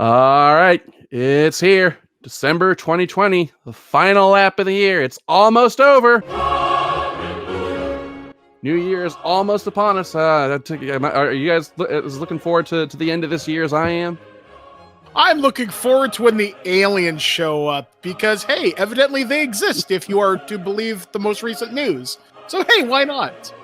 All right, it's here. December 2020, the final lap of the year. It's almost over. New Year is almost upon us. Are you guys looking forward to the end of this year as I am? I'm looking forward to when the aliens show up because, hey, evidently they exist if you are to believe the most recent news. So, hey, why not?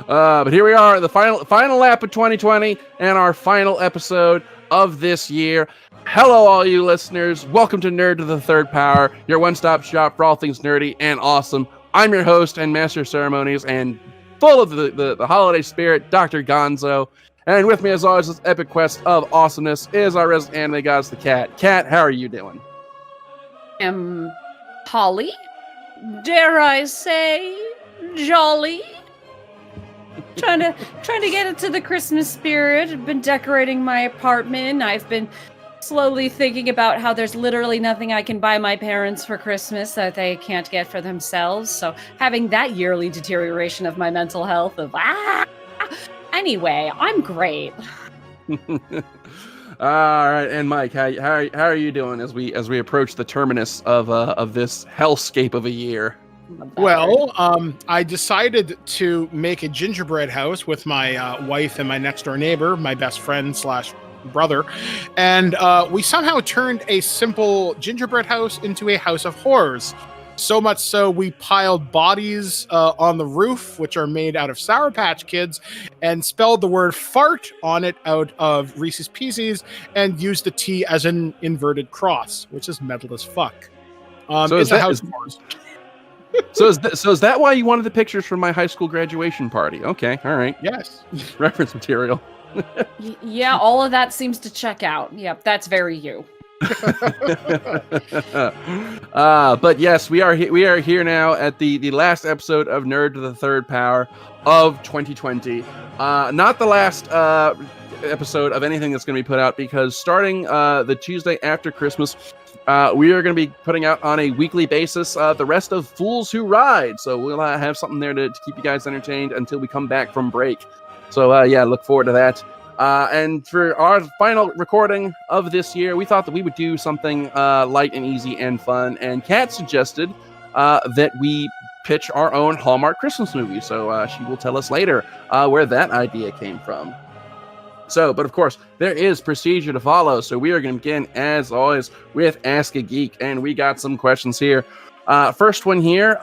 But here we are, the final lap of 2020 and our final episode of this year. Hello, all you listeners. Welcome to Nerd to the Third Power, your one-stop shop for all things nerdy and awesome. I'm your host and master of ceremonies and full of the holiday spirit, Dr. Gonzo. And with me, as always, this epic quest of awesomeness is our resident anime goddess, the Cat. Cat, how are you doing? Holly? Dare I say, jolly? trying to get into the Christmas spirit. I've been decorating my apartment. I've been slowly thinking about how there's literally nothing I can buy my parents for Christmas that they can't get for themselves. So having that yearly deterioration of my mental health of Anyway, I'm great. All right, and Mike, how are you doing as we approach the terminus of this hellscape of a year? Well, I decided to make a gingerbread house with my wife and my next door neighbor, my best friend / brother, and we somehow turned a simple gingerbread house into a house of horrors. So much so, we piled bodies on the roof, which are made out of Sour Patch Kids, and spelled the word fart on it out of Reese's Pieces, and used the T as an inverted cross, which is metal as fuck. It's a house of horrors. So is that why you wanted the pictures from my high school graduation party? Okay, all right. Yes. Reference material. Yeah, all of that seems to check out. Yep, that's very you. But yes, we are here now at the last episode of Nerd to the Third Power of 2020. Not the last episode of anything that's going to be put out, because starting the Tuesday after Christmas, we are going to be putting out on a weekly basis the rest of Fools Who Ride. So we'll have something there to keep you guys entertained until we come back from break. So yeah, look forward to that. And for our final recording of this year, we thought that we would do something light and easy and fun. And Kat suggested that we pitch our own Hallmark Christmas movie. So she will tell us later where that idea came from. So, but of course, there is procedure to follow. So we are going to begin, as always, with Ask a Geek. And we got some questions here. First one here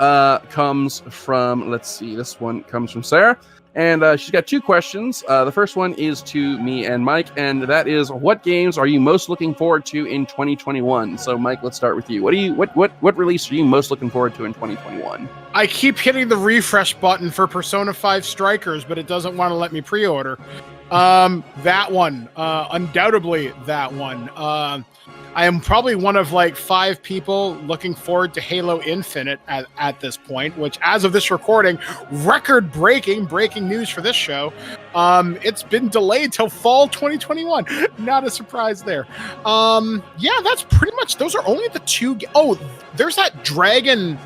comes from, let's see, this one comes from Sarah. And she's got two questions. The first one is to me and Mike, and that is, what games are you most looking forward to in 2021? So, Mike, let's start with you. What release are you most looking forward to in 2021? I keep hitting the refresh button for Persona 5 Strikers, but it doesn't want to let me pre-order. That one, undoubtedly that one. I am probably one of like 5 people looking forward to Halo Infinite at this point, which, as of this recording, breaking news for this show. It's been delayed till fall 2021. Not a surprise there. Yeah, that's pretty much, those are only the two. There's that Dragon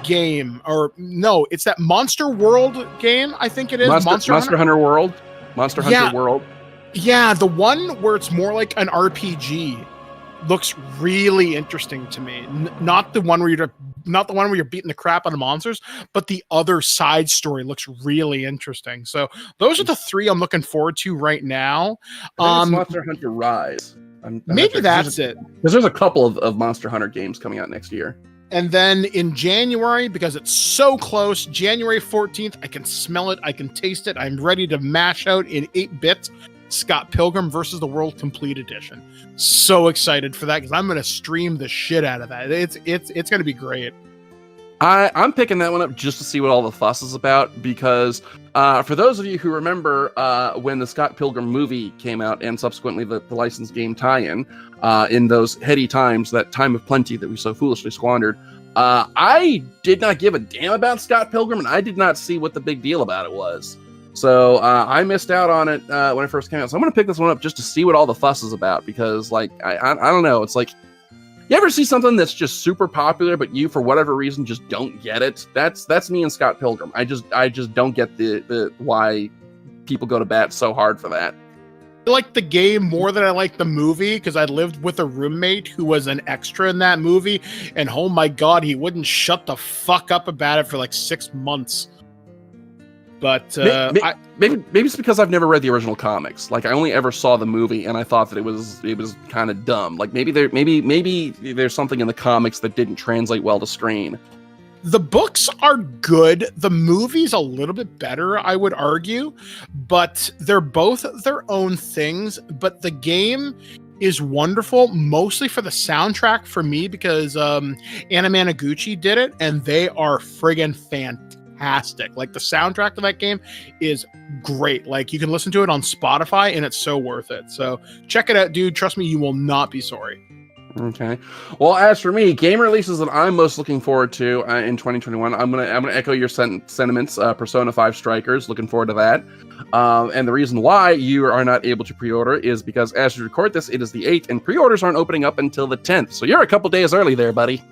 game, or no, it's that Monster World game, I think it is. Monster Hunter World. Monster Hunter World. Yeah, the one where it's more like an RPG looks really interesting to me. Not the one where you're beating the crap out of monsters, but the other side story looks really interesting. So those are the 3 I'm looking forward to right now. I think it's Monster Hunter Rise. I'm maybe sure. That's it. Because there's a couple of Monster Hunter games coming out next year. And then in January, because it's so close, January 14th, I can smell it, I can taste it, I'm ready to mash out in 8-bit Scott Pilgrim versus the World Complete Edition. So excited for that, because I'm going to stream the shit out of that. It's going to be great. I'm picking that one up just to see what all the fuss is about, because for those of you who remember when the Scott Pilgrim movie came out, and subsequently the licensed game tie-in, in those heady times, that time of plenty that we so foolishly squandered, I did not give a damn about Scott Pilgrim, and I did not see what the big deal about it was. So I missed out on it when it first came out. So I'm going to pick this one up just to see what all the fuss is about, because like I don't know, it's like, you ever see something that's just super popular, but you, for whatever reason, just don't get it? That's me and Scott Pilgrim. I just don't get the why people go to bat so hard for that. I like the game more than I like the movie because I lived with a roommate who was an extra in that movie, and oh my god, he wouldn't shut the fuck up about it for like 6 months. But maybe it's because I've never read the original comics. Like I only ever saw the movie, and I thought that it was kind of dumb. Like maybe there's something in the comics that didn't translate well to screen. The books are good. The movie's a little bit better, I would argue, but they're both their own things. But the game is wonderful, mostly for the soundtrack for me, because Anna Managuchi did it, and they are friggin' fantastic. Like the soundtrack to that game is great. Like you can listen to it on Spotify, and it's so worth it. So check it out, dude. Trust me, you will not be sorry. Okay. Well, as for me, game releases that I'm most looking forward to in 2021, I'm gonna echo your sentiments. Persona 5 Strikers, looking forward to that. And the reason why you are not able to pre-order is because as we record this, it is the 8th, and pre-orders aren't opening up until the 10th. So you're a couple days early there, buddy.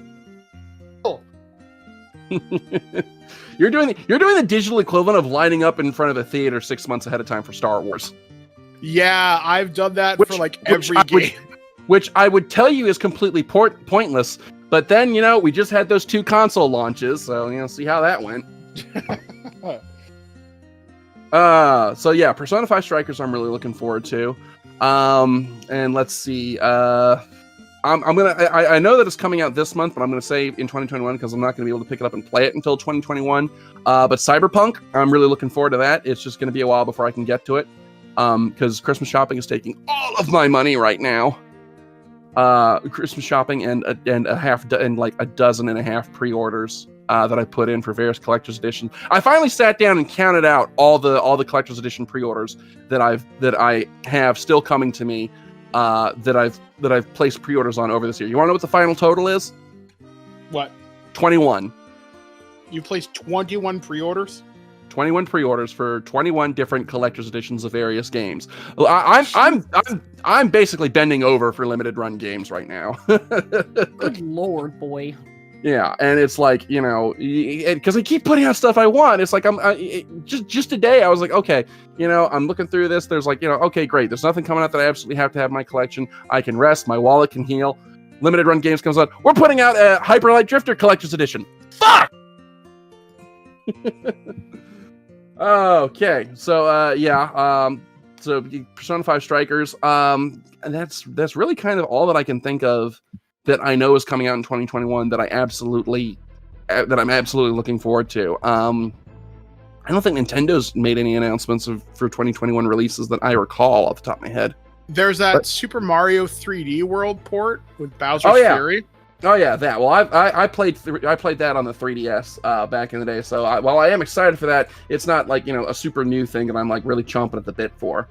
Oh. You're doing the digital equivalent of lining up in front of a theater 6 months ahead of time for Star Wars. Yeah, I've done that for like every game. Which I would tell you is completely pointless, but then, we just had those 2 console launches, so, see how that went. So yeah, Persona 5 Strikers I'm really looking forward to. And let's see, I know that it's coming out this month, but I'm gonna say in 2021 because I'm not gonna be able to pick it up and play it until 2021. But Cyberpunk, I'm really looking forward to that. It's just gonna be a while before I can get to it. Because Christmas shopping is taking all of my money right now. Christmas shopping and like a dozen and a half pre-orders that I put in for various collector's editions. I finally sat down and counted out all the collector's edition pre-orders that I have still coming to me that I've placed pre-orders on over this year. You want to know what the final total is? What? 21. You placed 21 pre-orders? 21 pre-orders for 21 different collector's editions of various games. I'm basically bending over for limited run games right now. Good lord, boy. Yeah, and it's like, because I keep putting out stuff I want. It's like just today I was like, okay, I'm looking through this. There's like, okay, great. There's nothing coming out that I absolutely have to have in my collection. I can rest. My wallet can heal. Limited run games comes out. We're putting out a Hyper Light Drifter collector's edition. Fuck. Okay, so so Persona 5 Strikers, and that's really kind of all that I can think of that I know is coming out in 2021 that I'm absolutely looking forward to. I don't think Nintendo's made any announcements for 2021 releases that I recall off the top of my head. There's that Super Mario 3D World port with Bowser's Fury. Oh yeah, that. Well, I played that on the 3DS back in the day. So while I am excited for that, it's not like a super new thing that I'm like really chomping at the bit for.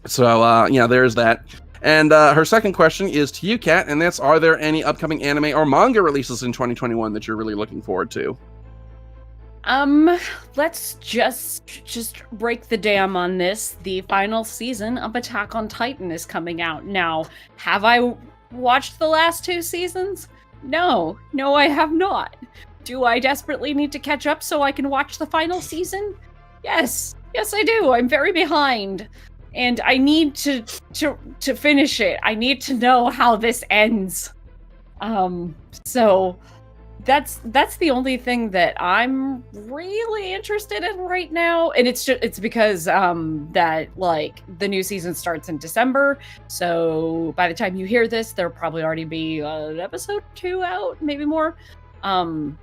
So there's that. And her second question is to you, Kat, and that's: are there any upcoming anime or manga releases in 2021 that you're really looking forward to? Let's just break the dam on this. The final season of Attack on Titan is coming out now. Have I watched the last 2 seasons? No, I have not. Do I desperately need to catch up so I can watch the final season? Yes, I do. I'm very behind, and I need to finish it. I need to know how this ends. So that's the only thing that I'm really interested in right now, and it's because that like the new season starts in December, so by the time you hear this there'll probably already be an episode 2 out, maybe more, but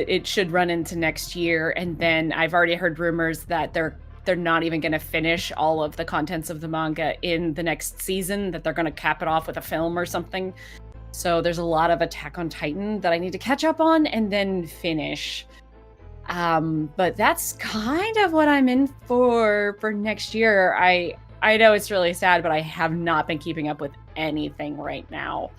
it should run into next year. And then I've already heard rumors that they're not even going to finish all of the contents of the manga in the next season, that they're going to cap it off with a film or something. So there's a lot of Attack on Titan that I need to catch up on and then finish. But that's kind of what I'm in for next year. I know it's really sad, but I have not been keeping up with anything right now.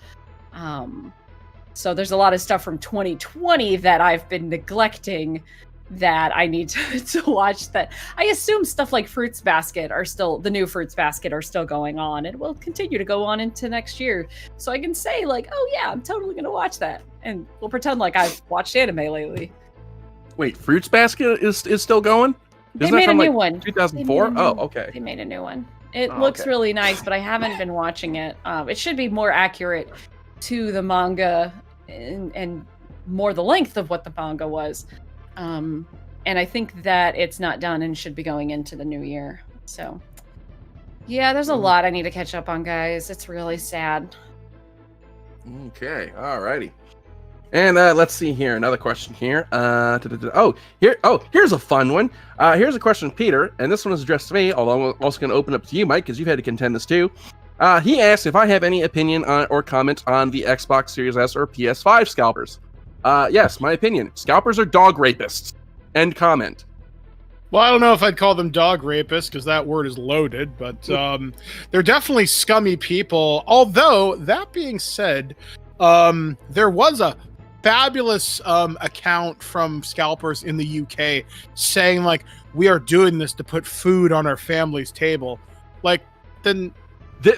So there's a lot of stuff from 2020 that I've been neglecting that I need to watch. That I assume stuff like the new Fruits Basket are still going on and will continue to go on into next year. So I can say like, oh yeah, I'm totally going to watch that. And we'll pretend like I've watched anime lately. Wait, Fruits Basket is still going? They Isn't that made a from, new like, one. 2004? Oh, okay. They made a new one. It Oh, looks okay. really nice, but I haven't been watching it. It should be more accurate to the manga and more the length of what the manga was. And I think that it's not done and should be going into the new year. So, yeah, there's a lot I need to catch up on, guys. It's really sad. Okay, alrighty. And let's see here. Another question here. Here's a fun one. Here's a question, Peter, and this one is addressed to me. Although I'm also going to open up to you, Mike, because you've had to contend this too. He asked if I have any opinion on or comment on the Xbox Series S or PS5 scalpers. Yes, my opinion. Scalpers are dog rapists. End comment. Well, I don't know if I'd call them dog rapists because that word is loaded, but they're definitely scummy people. Although, that being said, there was a fabulous account from scalpers in the UK saying, like, we are doing this to put food on our family's table. Like, then...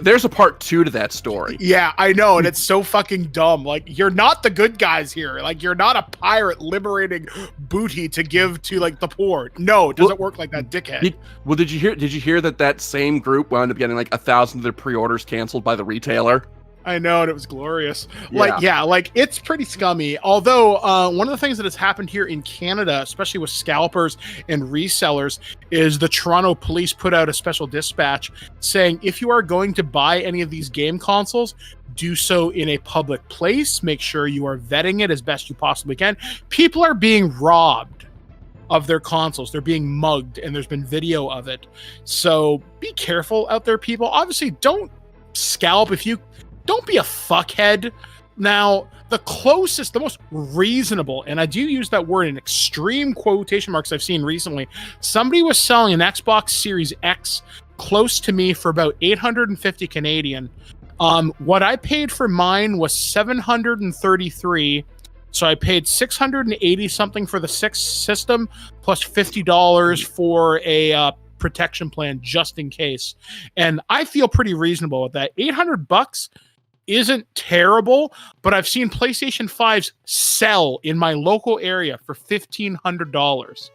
There's a part 2 to that story. Yeah, I know, and it's so fucking dumb. Like, you're not the good guys here. Like, you're not a pirate liberating booty to give to, like, the poor. No, it doesn't work like that, dickhead. Did you hear that same group wound up getting like 1,000 of their pre-orders canceled by the retailer? I know, and it was glorious. Yeah. Like it's pretty scummy. Although one of the things that has happened here in Canada, especially with scalpers and resellers, is the Toronto police put out a special dispatch saying if you are going to buy any of these game consoles, do so in a public place. Make sure you are vetting it as best you possibly can. People are being robbed of their consoles. They're being mugged, and there's been video of it. So be careful out there, people. Obviously, don't scalp if you... Don't be a fuckhead. Now, the most reasonable, and I do use that word in extreme quotation marks I've seen recently, somebody was selling an Xbox Series X close to me for about 850 Canadian. What I paid for mine was 733. So I paid 680 something for the 6 system, plus $50 for a protection plan just in case. And I feel pretty reasonable with that. $800 isn't terrible, but I've seen PlayStation 5s sell in my local area for $1,500.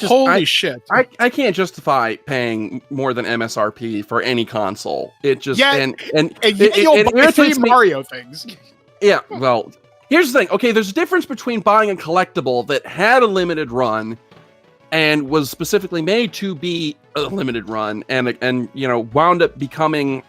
Holy shit. I can't justify paying more than MSRP for any console. It just you'll buy 3 Mario things. Yeah, well, here's the thing. Okay, there's a difference between buying a collectible that had a limited run and was specifically made to be a limited run and you know, wound up becoming,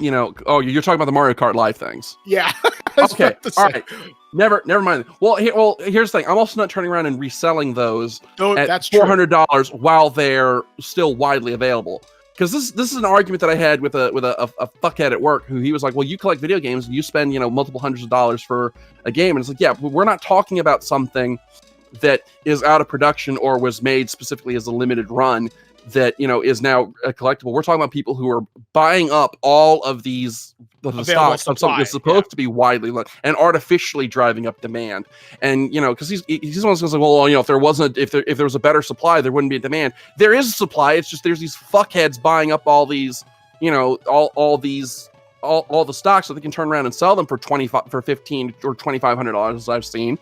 you know, oh, you're talking about the Mario Kart Live things. Yeah. Okay. All right. Never mind. Well, here's the thing. I'm also not turning around and reselling those at that's $400 while they're still widely available. Because this is an argument that I had with a fuckhead at work who he was like, well, you collect video games and you spend, you know, multiple hundreds of dollars for a game. And it's like, yeah, we're not talking about something that is out of production or was made specifically as a limited run that, you know, is now a collectible. We're talking about people who are buying up all of these stocks of something that's supposed to be widely and artificially driving up demand. And, you know, because he's almost going to say, well, you know, if there was a better supply, there wouldn't be a demand. There is a supply. It's just there's these fuckheads buying up all these, you know, all the stocks so they can turn around and sell them for $15 or $2,500 as I've seen.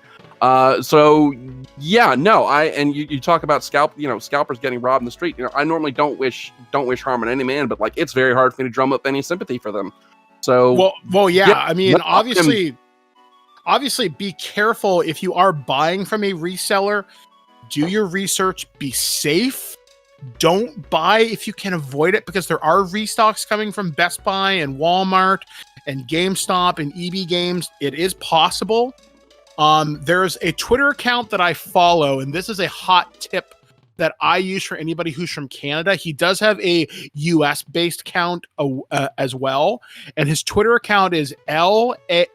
So yeah, no, you talk about scalpers getting robbed in the street. You know, I normally don't wish harm on any man, but like it's very hard for me to drum up any sympathy for them. So well, yeah. I mean, obviously, be careful if you are buying from a reseller. Do your research. Be safe. Don't buy if you can avoid it, because there are restocks coming from Best Buy and Walmart and GameStop and EB Games. It is possible. There's a Twitter account that I follow, and this is a hot tip that I use for anybody who's from Canada. He does have a US-based account as well, and his Twitter account is LBABINZ,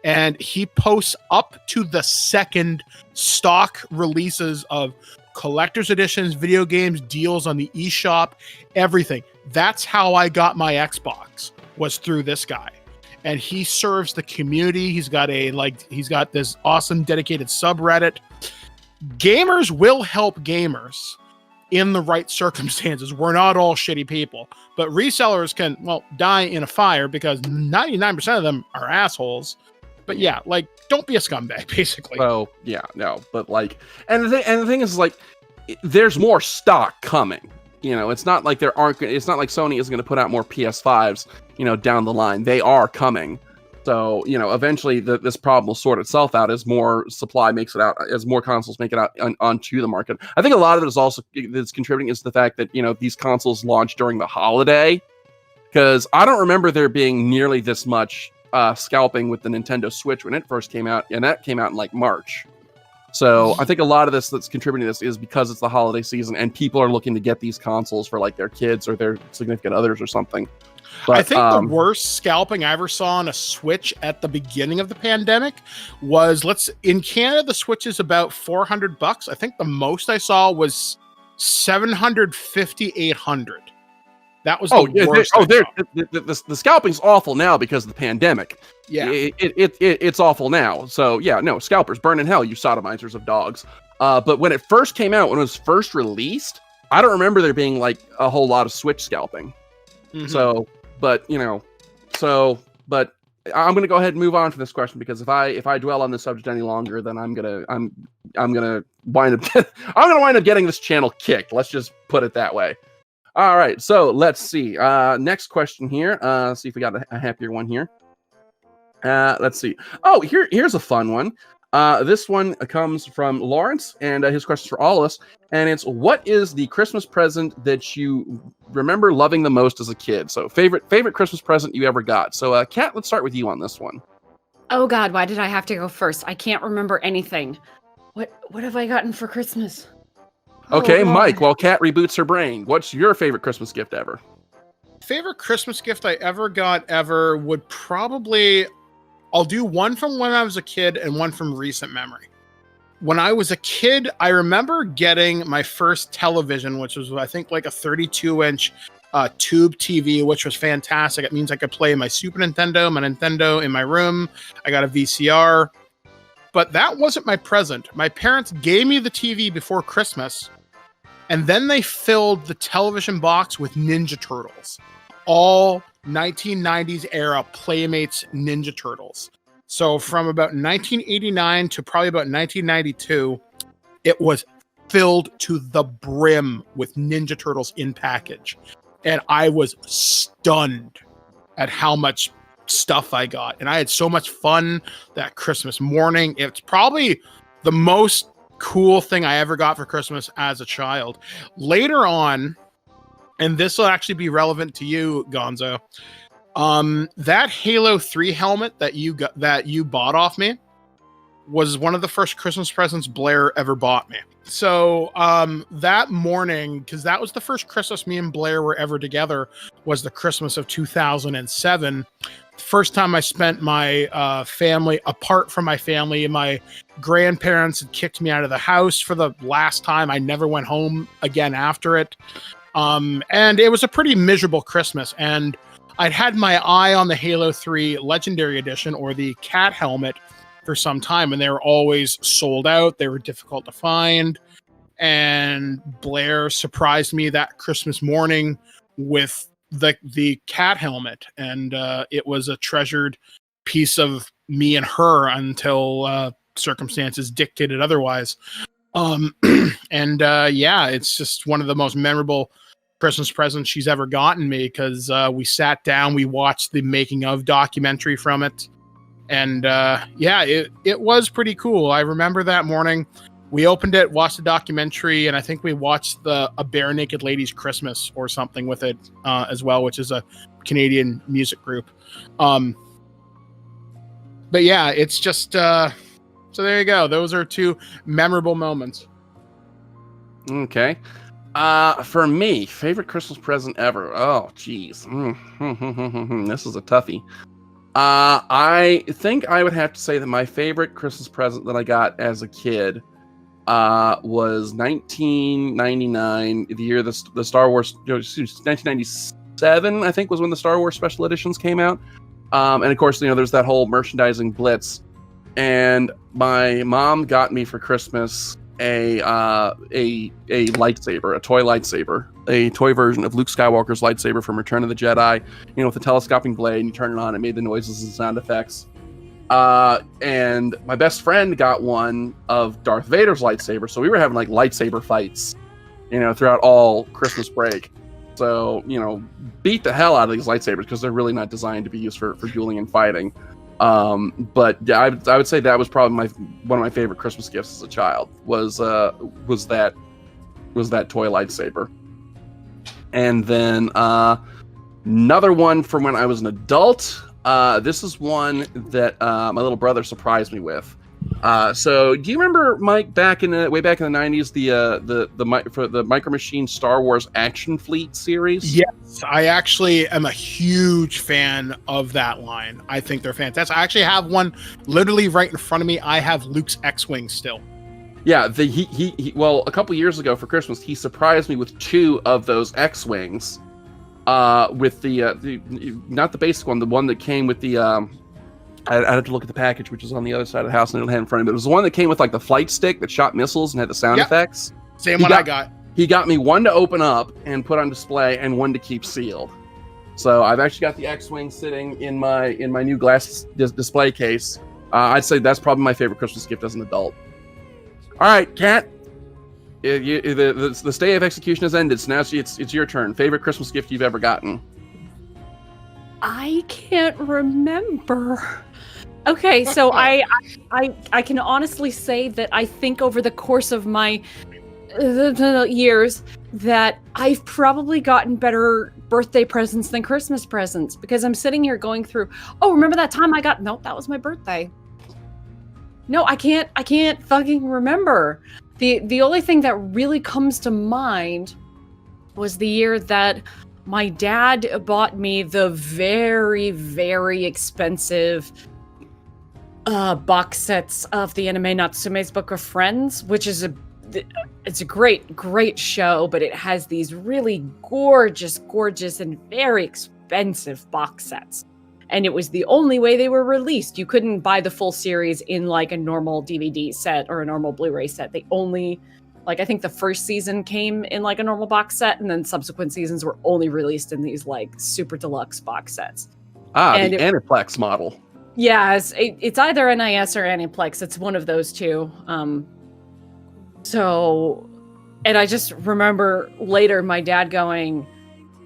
and he posts up to the second stock releases of collector's editions, video games, deals on the eShop, everything. That's how I got my Xbox, was through this guy. And he serves the community. He's got this awesome dedicated subreddit. Gamers will help gamers in the right circumstances. We're not all shitty people, but resellers can, well, die in a fire because 99% of them are assholes. But yeah, like, don't be a scumbag, basically. So yeah, no, but like, and the thing is, like, there's more stock coming. You know, it's not like it's not like Sony isn't going to put out more PS5s, you know, down the line. They are coming. So, you know, eventually this problem will sort itself out as more supply makes it out, as more consoles make it out onto the market. I think a lot of it is also that's contributing is the fact that, you know, these consoles launched during the holiday, because I don't remember there being nearly this much scalping with the Nintendo Switch when it first came out, and that came out in like March. So I think a lot of this that's contributing to this is because it's the holiday season and people are looking to get these consoles for like their kids or their significant others or something. But, I think the worst scalping I ever saw on a Switch at the beginning of the pandemic was, in Canada, the Switch is about $400. I think the most I saw was 750, 800. That was the worst. The scalping's awful now because of the pandemic. Yeah, it's awful now. So yeah, no, scalpers burn in hell, you sodomizers of dogs. But when it first came out, when it was first released, I don't remember there being like a whole lot of Switch scalping. Mm-hmm. So, but you know, but I'm gonna go ahead and move on from this question, because if I dwell on this subject any longer, then I'm gonna wind up getting this channel kicked. Let's just put it that way. All right, so let's see. Next question here. See if we got a happier one here. Let's see. Oh, here's a fun one. This one comes from Lawrence, and his question's for all of us. And it's, what is the Christmas present that you remember loving the most as a kid? So favorite Christmas present you ever got. So Kat, let's start with you on this one. Oh God, why did I have to go first? I can't remember anything. What have I gotten for Christmas? Okay, Oh, Mike, while Kat reboots her brain, what's your favorite Christmas gift ever? Favorite Christmas gift I ever got would probably, I'll do one from when I was a kid and one from recent memory. When I was a kid, I remember getting my first television, which was, I think, like a 32-inch tube TV, which was fantastic. It means I could play my Super Nintendo, my Nintendo in my room. I got a VCR. But that wasn't my present. My parents gave me the TV before Christmas, and then they filled the television box with Ninja Turtles. All 1990s era Playmates Ninja Turtles. So from about 1989 to probably about 1992, it was filled to the brim with Ninja Turtles in package. And I was stunned at how much stuff I got. And I had so much fun that Christmas morning. It's probably the most cool thing I ever got for Christmas as a child. Later on, and this will actually be relevant to you, Gonzo, that Halo 3 helmet that you bought off me was one of the first Christmas presents Blair ever bought me. So that morning, because that was the first Christmas me and Blair were ever together, was the Christmas of 2007. First time I spent my family apart from my family. My grandparents had kicked me out of the house for the last time. I never went home again after it. And it was a pretty miserable Christmas. And I'd had my eye on the Halo 3 Legendary Edition, or the cat helmet, for some time, and they were always sold out. They were difficult to find. And Blair surprised me that Christmas morning with the cat helmet, and it was a treasured piece of me and her until circumstances dictated otherwise. Yeah, it's just one of the most memorable Christmas presents she's ever gotten me, because we sat down, we watched the making of documentary from it, and yeah, it was pretty cool. I remember that morning we opened it, watched the documentary, and I think we watched a Bare Naked Ladies Christmas or something with it as well, which is a Canadian music group. But yeah, it's just so there you go. Those are two memorable moments. Okay. For me, favorite Christmas present ever. Oh, geez. This is a toughie. I think I would have to say that my favorite Christmas present that I got as a kid was 1999, the year the Star Wars, 1997, I think, was when the Star Wars special editions came out. And of course, there's that whole merchandising blitz. And my mom got me for Christmas a lightsaber, a toy lightsaber, a toy version of Luke Skywalker's lightsaber from Return of the Jedi, with the telescoping blade, and you turn it on, it made the noises and sound effects. And my best friend got one of Darth Vader's lightsaber, so we were having like lightsaber fights, throughout all Christmas break. So, beat the hell out of these lightsabers because they're really not designed to be used for dueling and fighting. But yeah, I would say that was probably one of my favorite Christmas gifts as a child was that toy lightsaber. And then another one from when I was an adult. This is one that my little brother surprised me with. So do you remember, Mike, way back in the 90s, the Micro Machines Star Wars Action Fleet series? Yes, I actually am a huge fan of that line. I think they're fantastic. I actually have one literally right in front of me. I have Luke's X-Wing still. Yeah, a couple years ago for Christmas, he surprised me with 2 of those X-Wings. With the not the basic one, the one that came with the I'd have to look at the package, which is on the other side of the house, and I don't have it in front of me. But it was the one that came with like the flight stick that shot missiles and had the sound effects. Same one I got. He got me one to open up and put on display, and one to keep sealed. So I've actually got the X-Wing sitting in my new glass display case. I'd say that's probably my favorite Christmas gift as an adult. All right, Kat. The stay of execution has ended, so now it's your turn. Favorite Christmas gift you've ever gotten? I can't remember. Okay, so I can honestly say that I think over the course of my years that I've probably gotten better birthday presents than Christmas presents, because I'm sitting here going through, remember that time nope, that was my birthday. No, I can't fucking remember. The only thing that really comes to mind was the year that my dad bought me the very, very expensive box sets of the anime Natsume's Book of Friends, which is it's a great show, but it has these really gorgeous and very expensive box sets. And it was the only way they were released. You couldn't buy the full series in like a normal DVD set or a normal Blu-ray set. They only, I think the first season came in like a normal box set, and then subsequent seasons were only released in these like super deluxe box sets. The Aniplex model. Yeah, it's either NIS or Aniplex. It's one of those two. And I just remember later my dad going,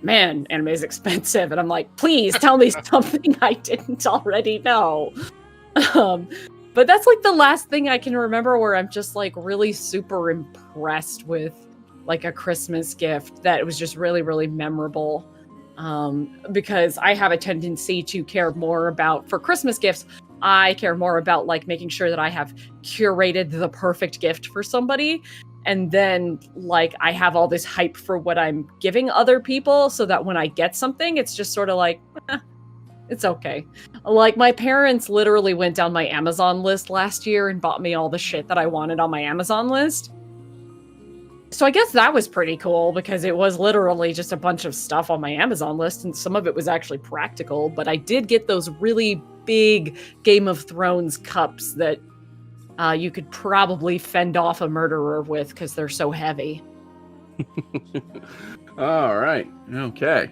"Man, anime is expensive." And I'm like, "Please tell me something I didn't already know." But that's like the last thing I can remember where I'm just like really super impressed with like a Christmas gift that was just really, really memorable. Because I have a tendency to care more about, for Christmas gifts, I care more about like making sure that I have curated the perfect gift for somebody. And then like I have all this hype for what I'm giving other people, so that when I get something, it's just sort of like, it's okay. Like my parents literally went down my Amazon list last year and bought me all the shit that I wanted on my Amazon list. So I guess that was pretty cool, because it was literally just a bunch of stuff on my Amazon list, and some of it was actually practical, but I did get those really big Game of Thrones cups that you could probably fend off a murderer with because they're so heavy. All right. Okay.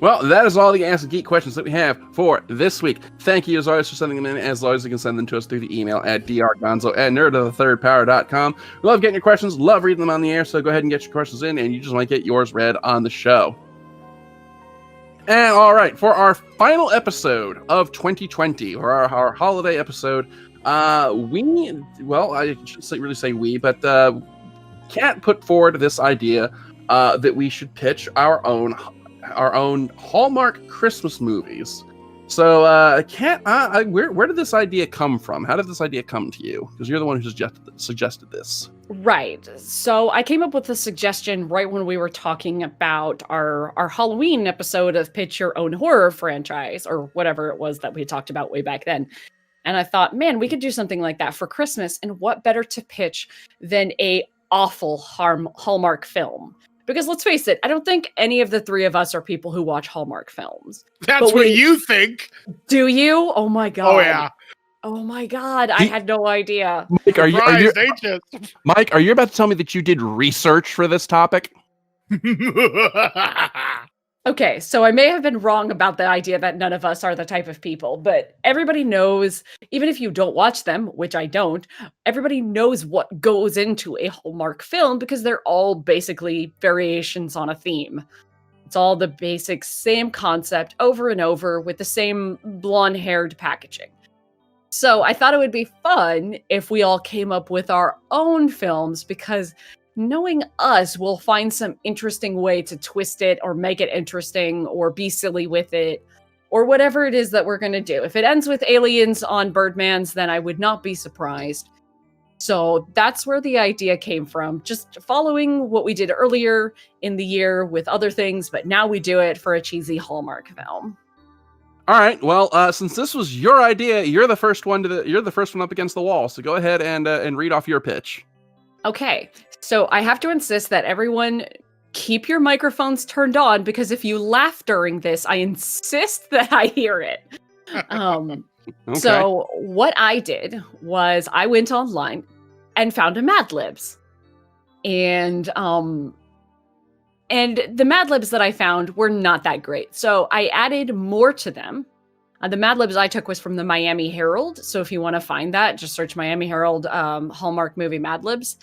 Well, that is all the Ask a Geek questions that we have for this week. Thank you, as always, for sending them in. As always, you can send them to us through the email at drgonzo@nerdofthethirdpower.com. We love getting your questions, love reading them on the air, so go ahead and get your questions in, and you just might get yours read on the show. And all right, for our final episode of 2020, or our holiday episode, I shouldn't really say we, but Kat put forward this idea that we should pitch our own Hallmark Christmas movies. So, Kat, where did this idea come from? How did this idea come to you? Because you're the one who suggested this. Right. So I came up with a suggestion right when we were talking about our Halloween episode of Pitch Your Own Horror franchise, or whatever it was that we talked about way back then. And I thought, man, we could do something like that for Christmas. And what better to pitch than a awful Hallmark film? Because let's face it, I don't think any of the three of us are people who watch Hallmark films. That's what you think. Do you? Oh my God. Oh yeah. Oh my God. I had no idea. Mike, are you Mike, are you about to tell me that you did research for this topic? Okay, so I may have been wrong about the idea that none of us are the type of people, but everybody knows, even if you don't watch them, which I don't, everybody knows what goes into a Hallmark film because they're all basically variations on a theme. It's all the basic same concept over and over with the same blonde-haired packaging. So I thought it would be fun if we all came up with our own films because knowing us, we'll find some interesting way to twist it or make it interesting or be silly with it or whatever it is that we're going to do. If it ends with aliens on Birdmans, then I would not be surprised. So that's where the idea came from, just following what we did earlier in the year with other things, but now we do it for a cheesy Hallmark film. All right. Well, since this was your idea, you're the first one up against the wall. So go ahead and read off your pitch. Okay, so I have to insist that everyone keep your microphones turned on because if you laugh during this, I insist that I hear it. Okay. So what I did was I went online and found a Mad Libs. And the Mad Libs that I found were not that great. So I added more to them. The Mad Libs I took was from the Miami Herald. So if you want to find that, just search Miami Herald Hallmark movie Mad Libs.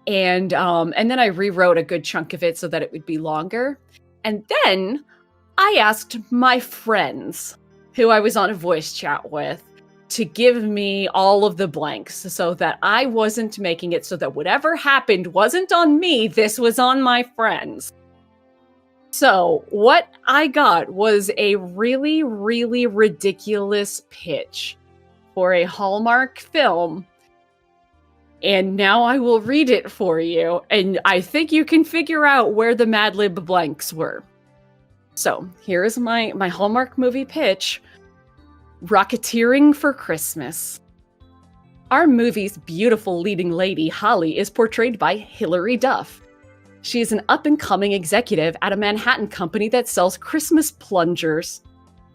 And then I rewrote a good chunk of it so that it would be longer. And then I asked my friends who I was on a voice chat with to give me all of the blanks so that I wasn't making it so that whatever happened wasn't on me, this was on my friends. So what I got was a really, really ridiculous pitch for a Hallmark film. And now I will read it for you, and I think you can figure out where the Mad Lib blanks were. So, here's my Hallmark movie pitch. Rocketeering for Christmas. Our movie's beautiful leading lady, Holly, is portrayed by Hilary Duff. She is an up-and-coming executive at a Manhattan company that sells Christmas plungers.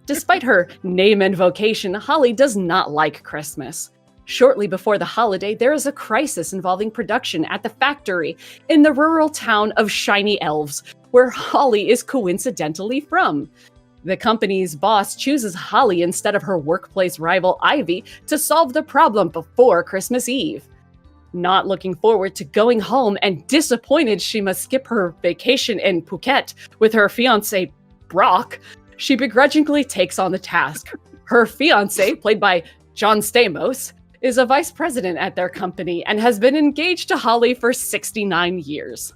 Despite her name and vocation, Holly does not like Christmas. Shortly before the holiday, there is a crisis involving production at the factory in the rural town of Shiny Elves, where Holly is coincidentally from. The company's boss chooses Holly instead of her workplace rival Ivy to solve the problem before Christmas Eve. Not looking forward to going home and disappointed she must skip her vacation in Phuket with her fiancé, Brock, she begrudgingly takes on the task. Her fiancé, played by John Stamos, is a vice president at their company and has been engaged to Holly for 69 years.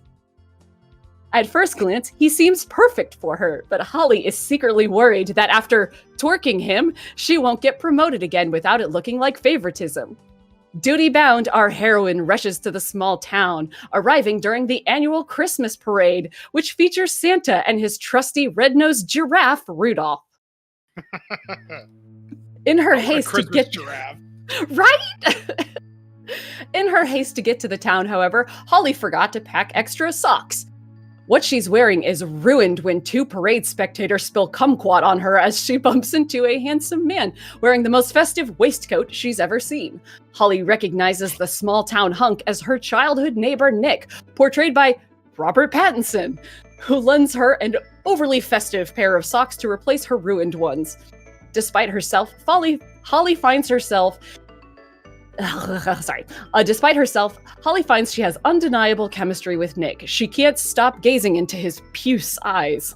At first glance, he seems perfect for her, but Holly is secretly worried that after twerking him, she won't get promoted again without it looking like favoritism. Duty-bound, our heroine rushes to the small town, arriving during the annual Christmas parade, which features Santa and his trusty red-nosed giraffe, Rudolph. In her haste to get giraffe. Right? In her haste to get to the town, however, Holly forgot to pack extra socks. What she's wearing is ruined when two parade spectators spill kumquat on her as she bumps into a handsome man wearing the most festive waistcoat she's ever seen. Holly recognizes the small town hunk as her childhood neighbor Nick, portrayed by Robert Pattinson, who lends her an overly festive pair of socks to replace her ruined ones. Despite herself, Holly finds she has undeniable chemistry with Nick. She can't stop gazing into his puce eyes.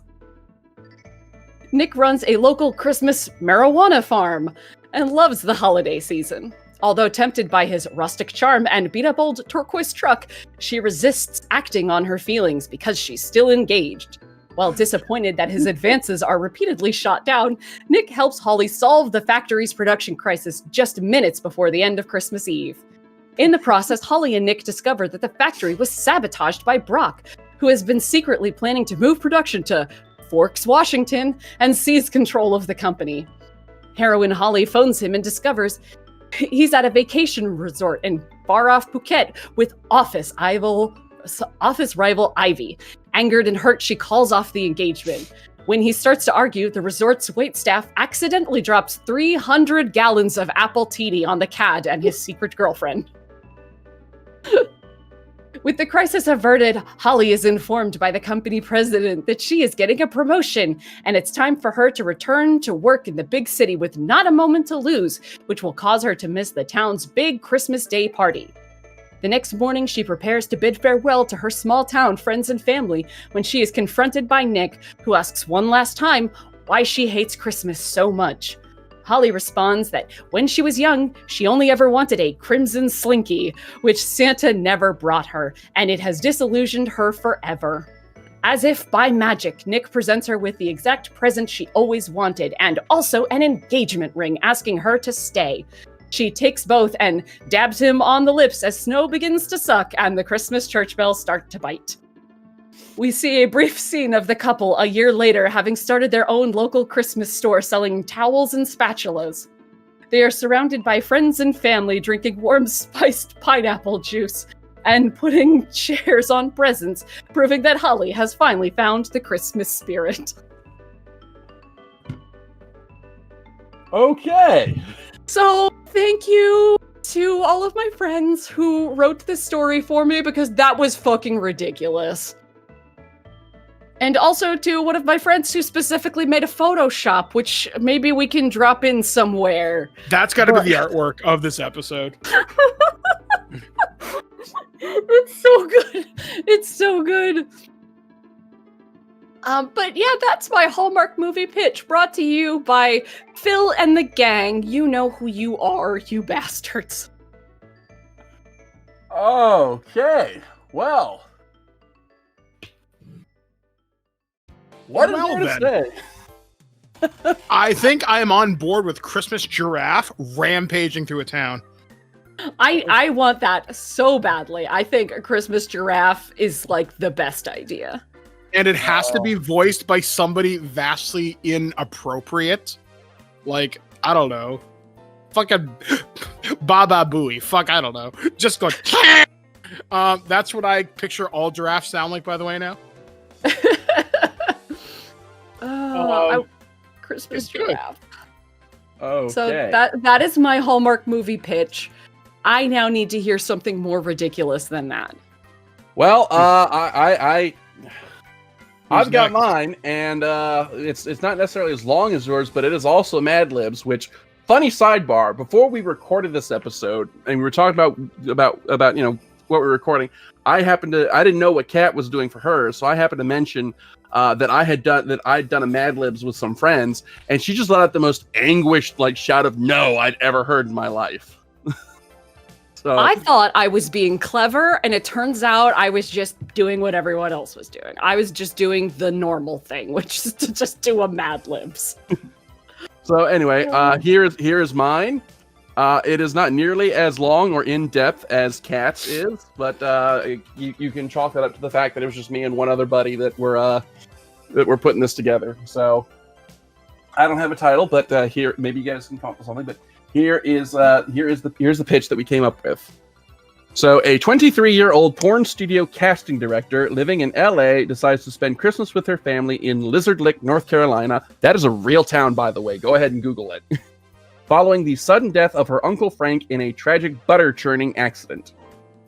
Nick runs a local Christmas marijuana farm and loves the holiday season. Although tempted by his rustic charm and beat-up old turquoise truck, she resists acting on her feelings because she's still engaged. While disappointed that his advances are repeatedly shot down, Nick helps Holly solve the factory's production crisis just minutes before the end of Christmas Eve. In the process, Holly and Nick discover that the factory was sabotaged by Brock, who has been secretly planning to move production to Forks, Washington, and seize control of the company. Heroine Holly phones him and discovers he's at a vacation resort in far-off Phuket with office rival Ivy. Angered and hurt, she calls off the engagement. When he starts to argue, the resort's waitstaff accidentally drops 300 gallons of apple tea on the cad and his secret girlfriend. With the crisis averted, Holly is informed by the company president that she is getting a promotion, and it's time for her to return to work in the big city with not a moment to lose, which will cause her to miss the town's big Christmas Day party. The next morning, she prepares to bid farewell to her small town friends and family when she is confronted by Nick, who asks one last time why she hates Christmas so much. Holly responds that when she was young, she only ever wanted a crimson slinky, which Santa never brought her, and it has disillusioned her forever. As if by magic, Nick presents her with the exact present she always wanted, and also an engagement ring asking her to stay. She takes both and dabs him on the lips as snow begins to suck and the Christmas church bells start to bite. We see a brief scene of the couple a year later having started their own local Christmas store selling towels and spatulas. They are surrounded by friends and family drinking warm spiced pineapple juice and putting chairs on presents, proving that Holly has finally found the Christmas spirit. Okay. So, thank you to all of my friends who wrote this story for me because that was fucking ridiculous. And also to one of my friends who specifically made a Photoshop, which maybe we can drop in somewhere. That's got to be the artwork of this episode. It's so good. It's so good. But yeah, that's my Hallmark movie pitch, brought to you by Phil and the gang. You know who you are, you bastards. Okay. Well. What is there to say? I think I am on board with Christmas Giraffe rampaging through a town. I want that so badly. I think a Christmas Giraffe is like the best idea. And it has to be voiced by somebody vastly inappropriate. Like, I don't know. Fucking Baba Booey. Fuck, I don't know. Just go. That's what I picture all giraffes sound like, by the way, now. Christmas Giraffe. Okay. So that is my Hallmark movie pitch. I now need to hear something more ridiculous than that. Well, I've got mine, and it's not necessarily as long as yours, but it is also Mad Libs. Which, funny sidebar, before we recorded this episode, and we were talking about what we're recording, I didn't know what Kat was doing for hers, so I happened to mention that I'd done a Mad Libs with some friends, and she just let out the most anguished shout of no I'd ever heard in my life. So I thought I was being clever, and it turns out I was just doing what everyone else was doing. I was just doing the normal thing, which is to just do a Mad Libs. So anyway, here is mine. It is not nearly as long or in depth as Kat's is, but you can chalk that up to the fact that it was just me and one other buddy that were putting this together. So I don't have a title, but here maybe you guys can come up with something. But here is the pitch that we came up with. So a 23-year-old porn studio casting director living in LA decides to spend Christmas with her family in Lizard Lick, North Carolina. That is a real town, by the way. Go ahead and Google it. Following the sudden death of her Uncle Frank in a tragic butter churning accident.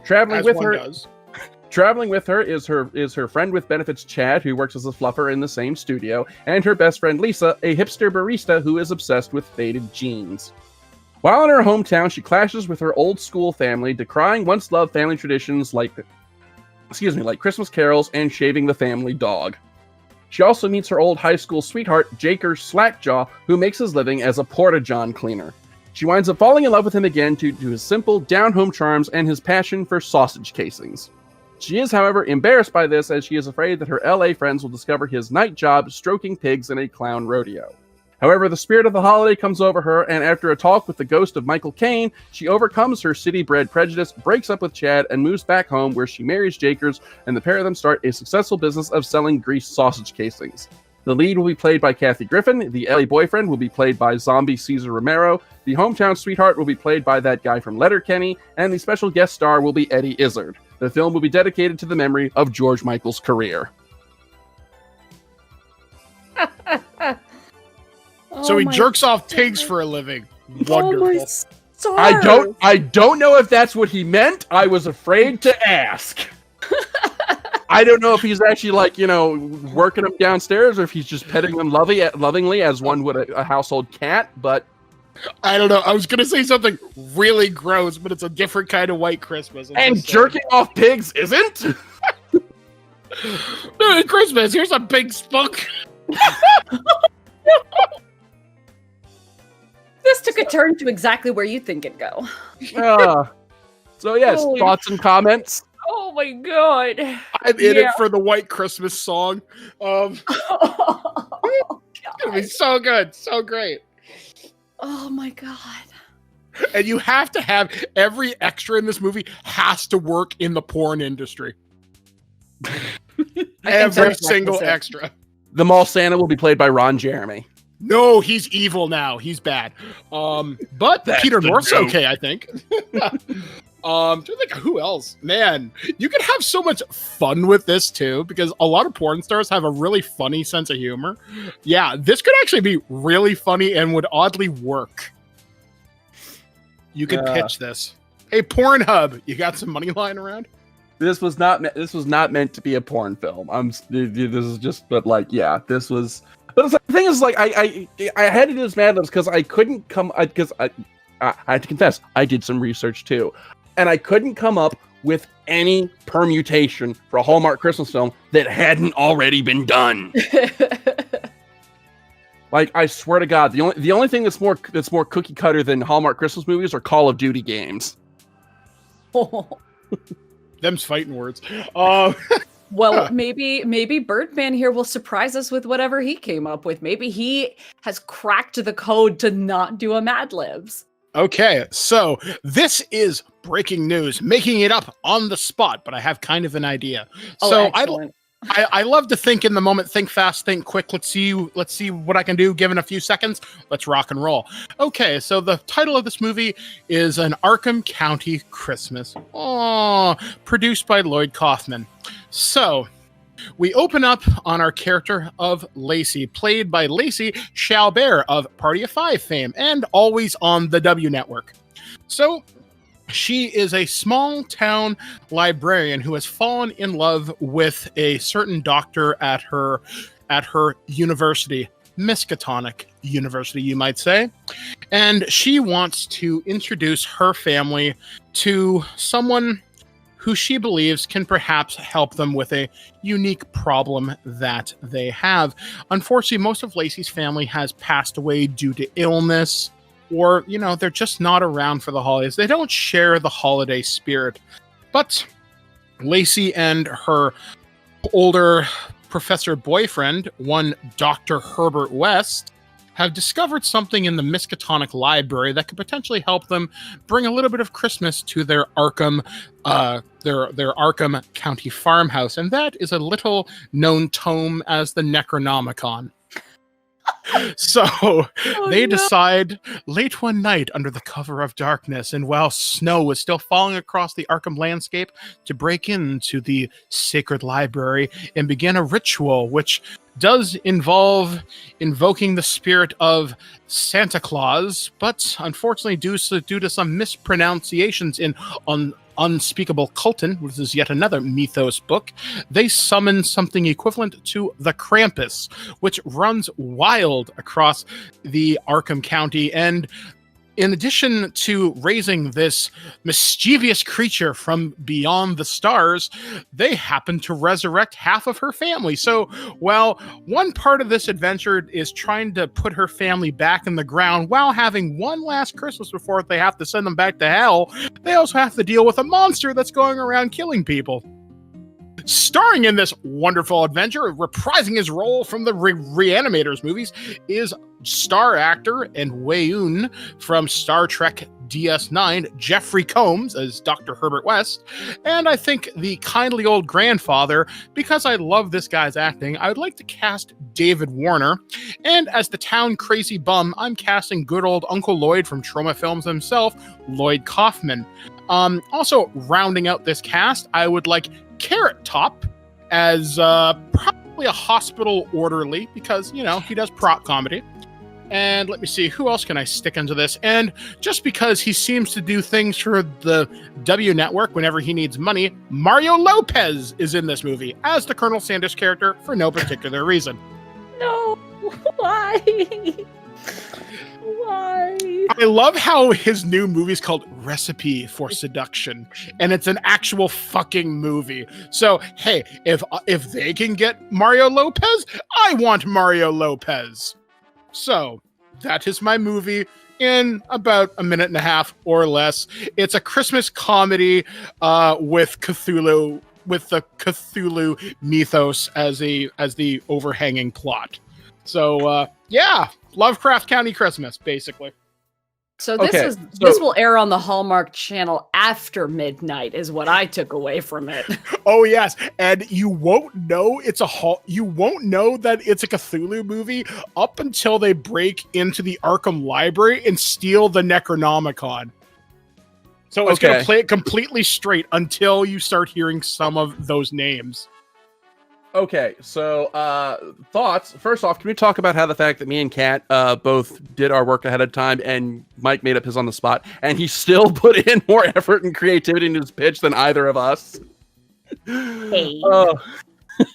Traveling with her is her friend with benefits Chad, who works as a fluffer in the same studio, and her best friend Lisa, a hipster barista who is obsessed with faded jeans. While in her hometown, she clashes with her old school family, decrying once loved family traditions like Christmas carols and shaving the family dog. She also meets her old high school sweetheart, Jaker Slackjaw, who makes his living as a porta-john cleaner. She winds up falling in love with him again due to his simple, down-home charms and his passion for sausage casings. She is, however, embarrassed by this as she is afraid that her LA friends will discover his night job stroking pigs in a clown rodeo. However, the spirit of the holiday comes over her, and after a talk with the ghost of Michael Caine, she overcomes her city-bred prejudice, breaks up with Chad, and moves back home where she marries Jakers, and the pair of them start a successful business of selling greased sausage casings. The lead will be played by Kathy Griffin, the LA boyfriend will be played by zombie Cesar Romero, the hometown sweetheart will be played by that guy from Letterkenny, and the special guest star will be Eddie Izzard. The film will be dedicated to the memory of George Michael's career. So he jerks off pigs for a living. Wonderful. Oh my I don't know if that's what he meant. I was afraid to ask. I don't know if he's actually like, working them downstairs or if he's just petting them lovingly as one would a household cat, but I don't know. I was going to say something really gross, but it's a different kind of white Christmas. And jerking off pigs isn't? No, Christmas, here's a big spunk. This took a turn to exactly where you think it'd go. So yes, thoughts and comments? Oh my god. I'm in it for the white Christmas song. It's gonna be so good, so great. Oh my god. And you have to have every extra in this movie has to work in the porn industry. Every single extra. The mall Santa will be played by Ron Jeremy. No, he's evil now. He's bad. But Peter North's okay, I think. Who else? Man, you can have so much fun with this too, because a lot of porn stars have a really funny sense of humor. Yeah, this could actually be really funny and would oddly work. You could pitch this. Hey, Pornhub, you got some money lying around? This was not meant to be a porn film. This was. But the thing is, like, I had to do this Mad Libs because I couldn't come because I had to confess I did some research too, and I couldn't come up with any permutation for a Hallmark Christmas film that hadn't already been done. Like, I swear to God, the only thing that's more cookie cutter than Hallmark Christmas movies are Call of Duty games. Them's fighting words. Well, maybe Birdman here will surprise us with whatever he came up with. Maybe he has cracked the code to not do a Mad Libs. Okay, so this is breaking news, making it up on the spot, but I have kind of an idea. I love to think in the moment, think fast, think quick. Let's see what I can do given a few seconds. Let's rock and roll. Okay, so the title of this movie is An Arkham County Christmas. Produced by Lloyd Kaufman. So, we open up on our character of Lacey, played by Lacey Chalbert of Party of Five fame and always on the W Network. So, she is a small town librarian who has fallen in love with a certain doctor at her university, Miskatonic University, you might say. And she wants to introduce her family to someone who she believes can perhaps help them with a unique problem that they have. Unfortunately, most of Lacey's family has passed away due to illness, or, they're just not around for the holidays. They don't share the holiday spirit. But Lacey and her older professor boyfriend, one Dr. Herbert West, have discovered something in the Miskatonic Library that could potentially help them bring a little bit of Christmas to their Arkham, their Arkham County farmhouse, and that is a little known tome as the Necronomicon. So they decide late one night under the cover of darkness and while snow was still falling across the Arkham landscape to break into the sacred library and begin a ritual which does involve invoking the spirit of Santa Claus, but unfortunately due to some mispronunciations in Unspeakable Cultin, which is yet another mythos book, they summon something equivalent to the Krampus, which runs wild across the Arkham County. And in addition to raising this mischievous creature from beyond the stars, they happen to resurrect half of her family. So while one part of this adventure is trying to put her family back in the ground while having one last Christmas before they have to send them back to hell, they also have to deal with a monster that's going around killing people. Starring in this wonderful adventure, reprising his role from the Reanimators movies, is star actor and Weyoun from Star Trek DS9, Jeffrey Combs as Dr. Herbert West, and I think the kindly old grandfather. Because I love this guy's acting, I would like to cast David Warner, and as the town crazy bum, I'm casting good old Uncle Lloyd from Troma Films himself, Lloyd Kaufman. Also rounding out this cast, I would like Carrot Top as probably a hospital orderly because, he does prop comedy. And let me see, who else can I stick into this? And just because he seems to do things for the W Network whenever he needs money, Mario Lopez is in this movie as the Colonel Sanders character for no particular reason. No, why? Why? I love how his new movie is called Recipe for Seduction, and it's an actual fucking movie. So, hey, if they can get Mario Lopez, I want Mario Lopez. So, that is my movie in about a minute and a half or less. It's a Christmas comedy with Cthulhu, with the Cthulhu mythos as the overhanging plot. So, yeah, Lovecraft County Christmas, basically. So this will air on the Hallmark Channel after midnight, is what I took away from it. Oh yes, and you won't know you won't know that it's a Cthulhu movie up until they break into the Arkham Library and steal the Necronomicon. So it's going to play it completely straight until you start hearing some of those names. Okay, so thoughts. First off, can we talk about how the fact that me and Kat both did our work ahead of time, and Mike made up his on the spot, and he still put in more effort and creativity into his pitch than either of us? Hey.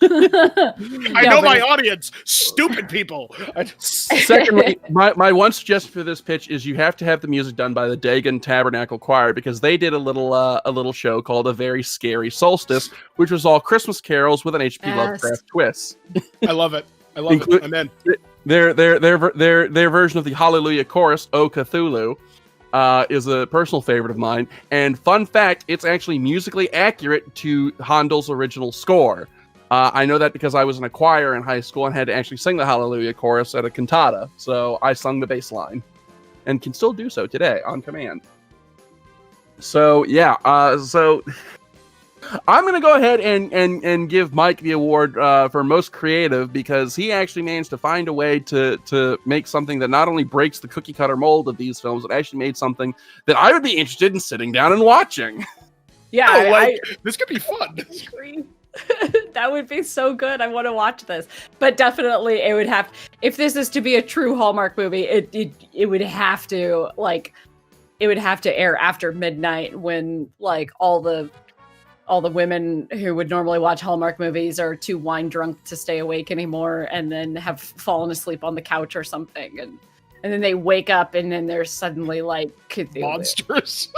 I know my audience, stupid people. Secondly, my one suggestion for this pitch is you have to have the music done by the Dagon Tabernacle Choir, because they did a little show called A Very Scary Solstice, which was all Christmas carols with an H.P. Lovecraft twist. I love it. I'm in. Their version of the Hallelujah Chorus, O Cthulhu, is a personal favorite of mine. And fun fact, it's actually musically accurate to Handel's original score. I know that because I was in a choir in high school and had to actually sing the Hallelujah Chorus at a cantata. So I sung the bass line and can still do so today on command. So yeah, so I'm going to go ahead and give Mike the award for most creative, because he actually managed to find a way to make something that not only breaks the cookie cutter mold of these films, but actually made something that I would be interested in sitting down and watching. Yeah, this could be fun. That would be so good. I want to watch this. But definitely it would have, if this is to be a true Hallmark movie, it would have to air after midnight, when like all the women who would normally watch Hallmark movies are too wine drunk to stay awake anymore, and then have fallen asleep on the couch or something, and then they wake up and then they're suddenly like Cthulhu. Monsters.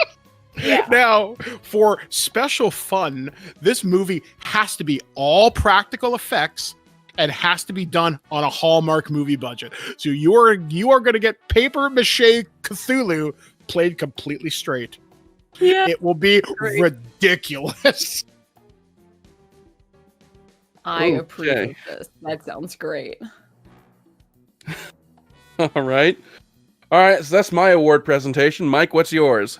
Yeah. Now, for special fun, this movie has to be all practical effects and has to be done on a Hallmark movie budget. So you are going to get paper mache Cthulhu played completely straight. Yeah. It will be ridiculous. I approve of this. That sounds great. All right. So that's my award presentation. Mike, what's yours?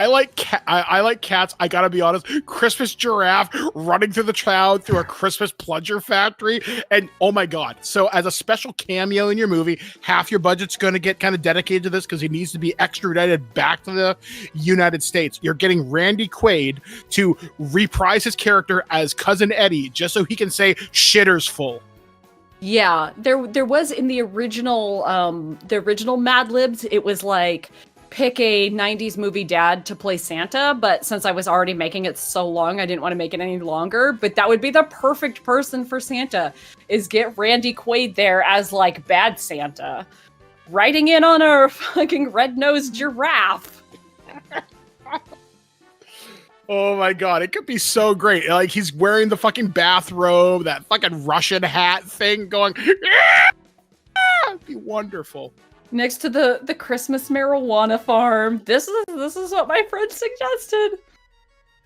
I like cats. I gotta be honest. Christmas giraffe running through the crowd through a Christmas plunger factory, and oh my god! So as a special cameo in your movie, half your budget's gonna get kind of dedicated to this because he needs to be extradited back to the United States. You're getting Randy Quaid to reprise his character as Cousin Eddie, just so he can say "shitter's full." Yeah, there was in the original Mad Libs, it was like, pick a 90s movie dad to play Santa, but since I was already making it so long, I didn't want to make it any longer. But that would be the perfect person for Santa, is get Randy Quaid there as like bad Santa, riding in on a fucking red-nosed giraffe. Oh my god, it could be so great. Like, he's wearing the fucking bathrobe, that fucking Russian hat thing going, it'd be wonderful. Next to the Christmas marijuana farm. This is what my friend suggested.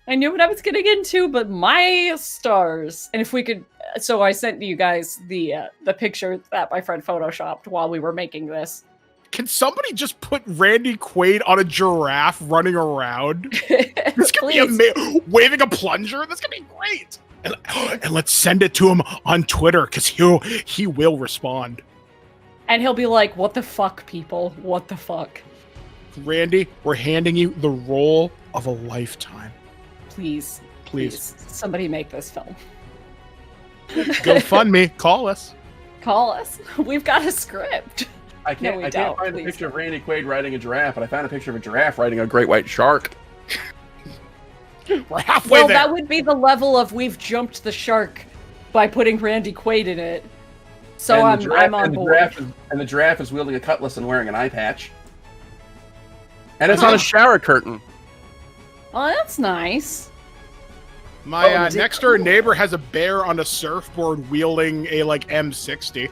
I knew what I was getting into, but my stars. And if we could, so I sent you guys the picture that my friend photoshopped while we were making this. Can somebody just put Randy Quaid on a giraffe running around? This could be amazing. Waving a plunger. This could be great. And let's send it to him on Twitter, because he will respond. And he'll be like, what the fuck, people? What the fuck? Randy, we're handing you the role of a lifetime. Please. Somebody make this film. GoFundMe. Call us. Call us. We've got a script. I can't don't, find a please picture of Randy Quaid riding a giraffe, but I found a picture of a giraffe riding a great white shark. We're halfway Well, there. that would be the level of we've jumped the shark by putting Randy Quaid in it. So I'm on board. The giraffe is wielding a cutlass and wearing an eye patch. And it's on a shower curtain. Oh, that's nice. My next door neighbor has a bear on a surfboard wielding a M60.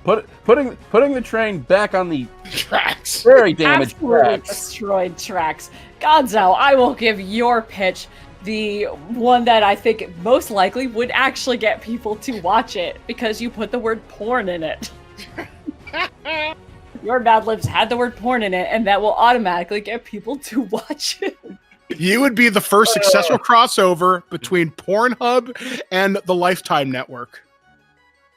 Putting the train back on the Tracks. very damaged Absolutely tracks. destroyed tracks. Gonzo, I will give your pitch the one that I think most likely would actually get people to watch it because you put the word porn in it. Your Mad Libs had the word porn in it, and that will automatically get people to watch it. You would be the first successful crossover between Pornhub and the Lifetime Network.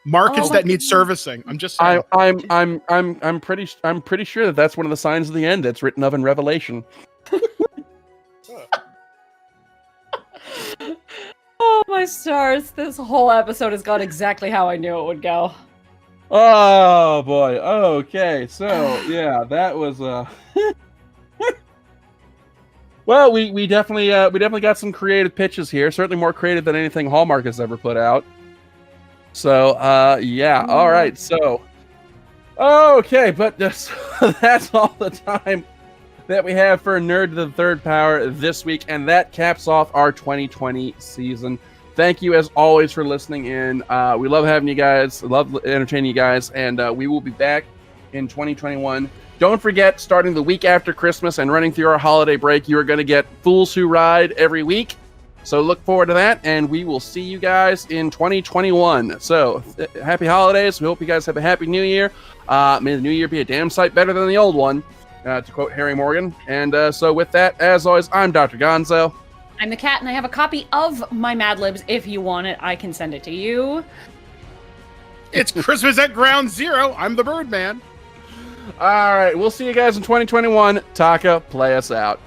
Markets that need servicing. I'm just saying. I'm pretty sure that that's one of the signs of the end that's written of in Revelation. Oh my stars! This whole episode has gone exactly how I knew it would go. Oh boy. Okay. So yeah, that was Well, we definitely got some creative pitches here. Certainly more creative than anything Hallmark has ever put out. So yeah. All right. So okay, but that's all the time that we have for Nerd to the Third Power this week, and that caps off our 2020 season. Thank you as always for listening in. We love having you guys, love entertaining you guys, and we will be back in 2021. Don't forget, starting the week after Christmas and running through our holiday break, you are going to get Fools Who Ride every week. So look forward to that, and we will see you guys in 2021. So happy holidays. We hope you guys have a happy new year. May the new year be a damn sight better than the old one, to quote Harry Morgan. And so with that, as always, I'm Dr. Gonzo. I'm the cat, and I have a copy of my Mad Libs. If you want it, I can send it to you. It's Christmas at Ground Zero. I'm the Birdman. All right, we'll see you guys in 2021. Taka, play us out.